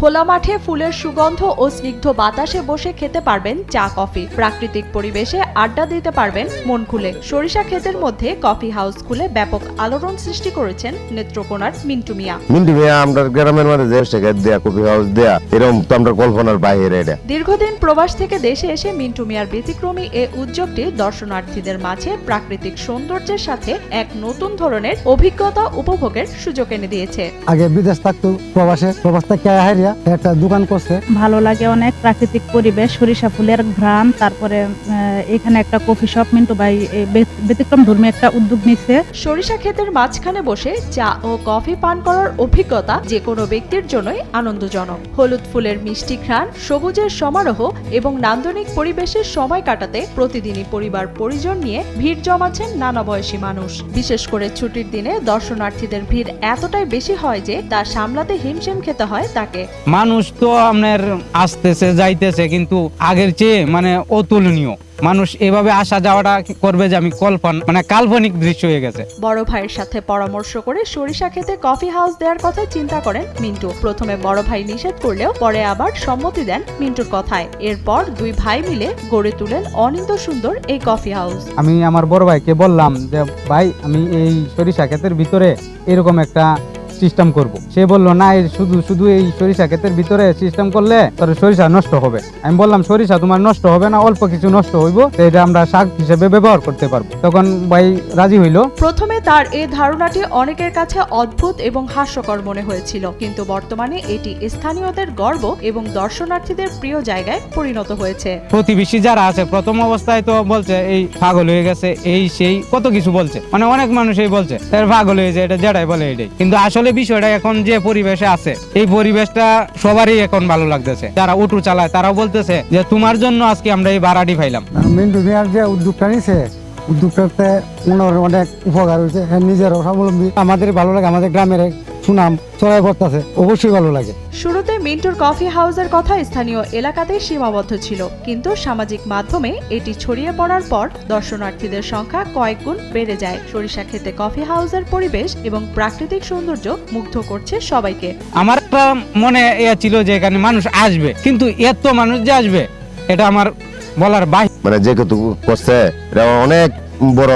খোলা মাঠে ফুলের সুগন্ধ ও স্নিগ্ধ বাতাসে বসে খেতে পারবেন চা কফি। প্রাকৃতিক পরিবেশে আড্ডা দিতে পারবেন মন খুলে। সরিষা ক্ষেতের মধ্যে কফি হাউস খুলে ব্যাপক আলোড়ন সৃষ্টি করেছেন নেত্রকোনার মিন্টু মিয়া। আমরা গ্রামের মধ্যে দেয়া কফি হাউস দেয়া এরকম তো আমরা কল্পনার বাইরে। এটা দীর্ঘদিন প্রবাস থেকে দেশে এসে মিন্টু মিয়ার ব্যতিক্রমী এই উদ্যোগটি দর্শনার্থীদের মাঝে প্রাকৃতিক সৌন্দর্যের সাথে এক নতুন ধরনের অভিজ্ঞতা উপভোগের সুযোগ এনে দিয়েছে। আগে বিদেশ থাকতো, প্রবাস থেকে একটা দোকান করছে। ভালো লাগে অনেক, প্রাকৃতিক পরিবেশ, সরিষা ফুলের ঘ্রাণ, তারপরে এখানে একটা কফি শপ মিন্টু ভাই ব্যতিক্রম ধর্মী একটা উদ্যোগ নিচ্ছে। সরিষা ক্ষেতের মাঝখানে বসে চা ও কফি পান করার অভিজ্ঞতা যে কোনো ব্যক্তির জন্যই আনন্দজনক। হলুদ ফুলের মিষ্টি ঘ্রাণ, সবুজের সমারোহ এবং নান্দনিক পরিবেশের সময় কাটাতে প্রতিদিনই পরিবার পরিজন নিয়ে ভিড় জমাচ্ছেন নানা বয়সী মানুষ। বিশেষ করে ছুটির দিনে দর্শনার্থীদের ভিড় এতটাই বেশি হয় যে তা সামলাতে হিমশিম খেতে হয় তাকে। মানুষ তো আপনার আসতেছে যাইতেছে, কিন্তু আগের চেয়ে অতুলনীয়। মানুষ এভাবে আসা যাওয়াটা করবে যে আমি কাল্পনিক দৃশ্য হয়ে গেছে। বড় ভাইয়ের সাথে পরামর্শ করে সরিষা খেতে কফি হাউস দেওয়ার কথা চিন্তা করেন মিন্টু। প্রথমে বড় ভাই নিষেধ করলেও পরে আবার সম্মতি দেন মিন্টুর কথায়। এরপর দুই ভাই মিলে গড়ে তুলেন অনিন্দ সুন্দর এই কফি হাউস। আমি আমার বড় ভাইকে বললাম যে ভাই, আমি এই সরিষা ক্ষেতের ভিতরে এরকম একটা সিস্টেম করব। সে বলল না, শুধু এই সরিষা ক্ষেতের ভিতরে সিস্টেম করলে তোর সরিষা নষ্ট হবে। আমি বললাম সরিষা তোমার নষ্ট হবে না, অল্প কিছু নষ্ট হইব, এটা আমরা শাক হিসেবে ব্যবহার করতে পারবো। তখন ভাই রাজি হইল। প্রথমে তার এই ধারণাটি অনেকের কাছে অদ্ভুত এবং হাস্যকর মনে হয়েছিল, কিন্তু বর্তমানে এটি স্থানীয়দের গর্ব এবং দর্শনার্থীদের প্রিয় জায়গায় পরিণত হয়েছে। প্রতিবেশী যারা আছে প্রথম অবস্থায় তো বলছে এই পাগল হয়ে গেছে, এই সেই কত কিছু বলছে, অনেক মানুষই বলছে তার পাগল হয়ে যায়, এটা যেটাই বলে এটাই। কিন্তু আসলে বিষয়টা এখন যে পরিবেশে আছে, এই পরিবেশটা সবারই এখন ভালো লাগতেছে। যারা অটো চালায় তারাও বলতেছে যে তোমার জন্য আজকে আমরা এই ভাড়াটি পাইলাম। মিন্টু মিয়ার যে উদ্যোগটা নিছে, উদ্যোগটাতে অনেক উপকার হয়েছে। নিজেরও স্বাবলম্বী, আমাদের ভালো লাগে, আমাদের গ্রামের সুনাম ছড়ায় পড়তেছে, অবশ্যই ভালো লাগে। শুরুতে মিন্টুর কফি হাউসের কথা স্থানীয় এলাকাতেই সীমাবদ্ধ ছিল, কিন্তু সামাজিক মাধ্যমে এটি ছড়িয়ে পড়ার পর দর্শনার্থীদের সংখ্যা কয়েক গুণ বেড়ে যায়। সরিষা ক্ষেতে কফি হাউসের পরিবেশ এবং প্রাকৃতিক সৌন্দর্য মুগ্ধ করছে সবাইকে। আমার একটা মনে ছিল যে এখানে মানুষ আসবে, কিন্তু এত মানুষ যে আসবে এটা আমার বলার বাইরে। যে কত করছে এটা অনেক বড়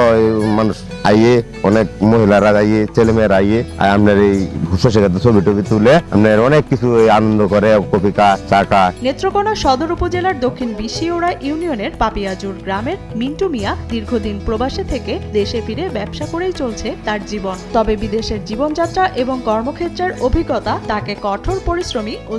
মানুষ আইয়ে, অনেক মহিলারা আইয়ে, ছেলেমেয়েরা আইয়ে আপনার এই সরিষা ক্ষেতে ছবি টবি তুলে আপনার অনেক কিছু আনন্দ করে, কফি কা চা কা। নেত্রকোনা সদর উপজেলার দক্ষিণ বিশিওড়া ইউনিয়নের পাপিয়াজুর গ্রামের মিন্টু মিয়া দীর্ঘদিন প্রবাসে থেকে দেশে ফিরে ব্যবসা করেই চলছে তার জীবন। তবে বিদেশের জীবনযাত্রা এবং কর্মক্ষেত্রের অভিজ্ঞতা তাকে কঠোর পরিশ্রমী ও